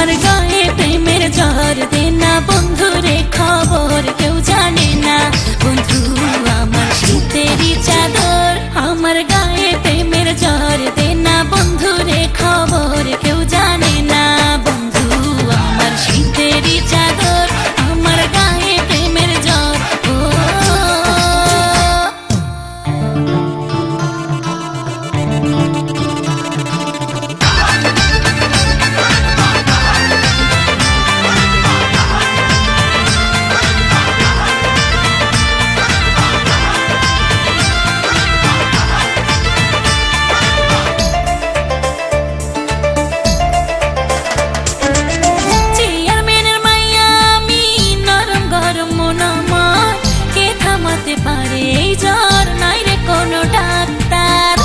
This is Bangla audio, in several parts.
আমার গায়ে প্রেমের জ্বর দে না বন্ধু রে খবর কেউ জানে না বন্ধু আমার শীতেরই চাদর আমার গায়ে প্রেমের জ্বর দে না বন্ধু রে খবর কেউ জানে না বন্ধু আমার শীতেরই চাদর আমার গায়ে প্রেমের জ্বর ও পারে এই জ্বর নাই রে কোনো ডাক্তার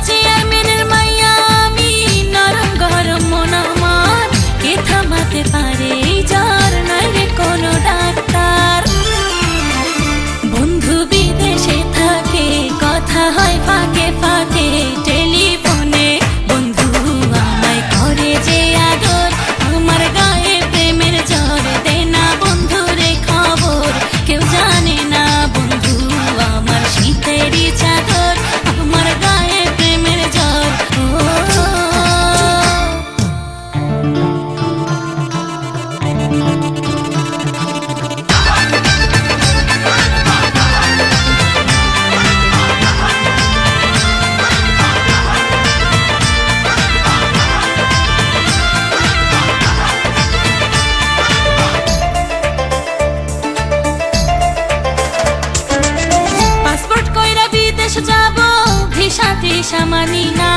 চেয়ারম্যানের মাইয়া আমি নরম গরম মন আমার কে থামাতে পারে এই জ্বর নাই রে কোনো ডাক্তার বন্ধু বিদেশে থাকে কথা হয় ফাঁকে ফাঁকে টেলিফোনে বন্ধু আমায় করে যে আদর আমার গায়ে প্রেমের জ্বর দে না বন্ধু রে খবর কেউ জানে না বন্ধু আমার শীতেরই চাদর আমার গায়ে প্রেমের জ্বর যাব ভিসা টিসা মানি না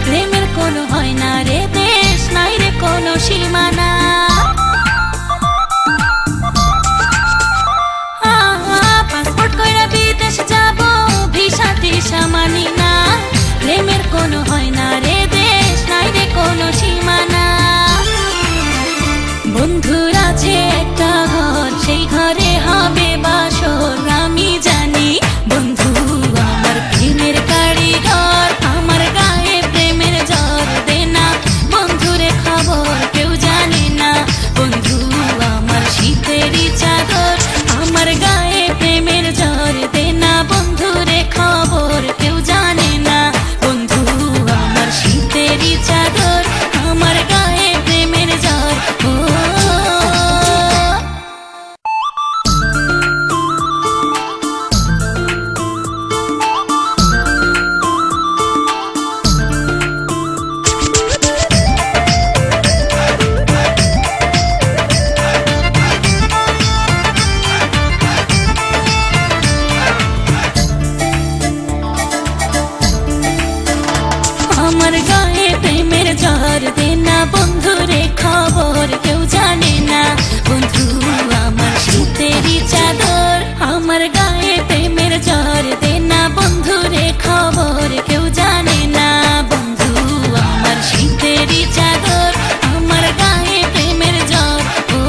প্রেমের কোনো হয় না রে দেশ নাই রে কোনো সীমানা পাসপোর্ট কইরা বিদেশ যাব ভিসা টিসা মানি না প্রেমের কোনো হয় না রে দেশ নাই রে কোনো সীমানা বন্ধুর আছে একটা ঘর সেই ঘরে হবে বাসর আমি জানি বন্ধু আমার প্রেমের কারিগর আমার গায়ে প্রেমের জ্বর দে না বন্ধুরে খবর কেউ জানে না বন্ধু আমার শীতেরই চাদর আমার গায়ে প্রেমের জ্বর দে না বন্ধুরে খবর কেউ জানে না বন্ধু আমার শীতেরই চাদর আমার গায়ে প্রেমের জ্বর ও আমার গায়ে প্রেমের জ্বর দে না বন্ধু রে খবর কেউ জানে না বন্ধু আমার শীতেরই চাদর আমার গায়ে প্রেমের জ্বর দে না বন্ধু রে খবর কেউ জানে না বন্ধু আমার শীতেরই চাদর আমার গায়ে প্রেমের জ্বর ও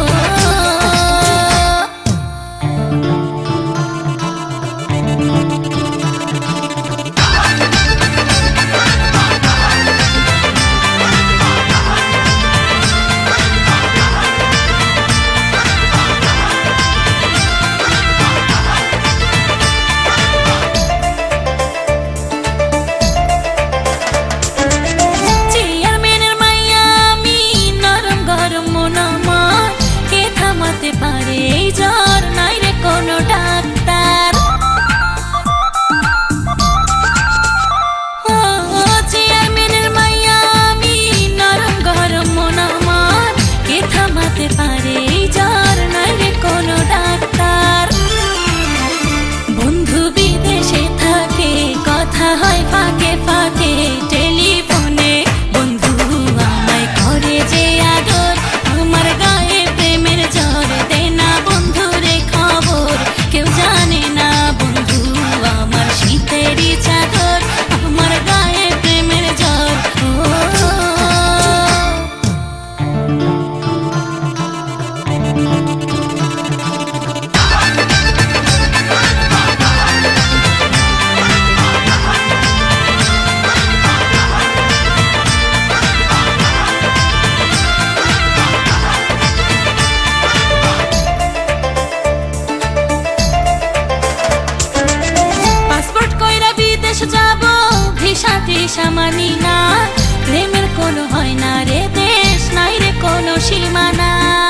সাথে সামানি না, প্রেমের কোনো হয় না রে দেশ, নাই রে কোনো সীমানা।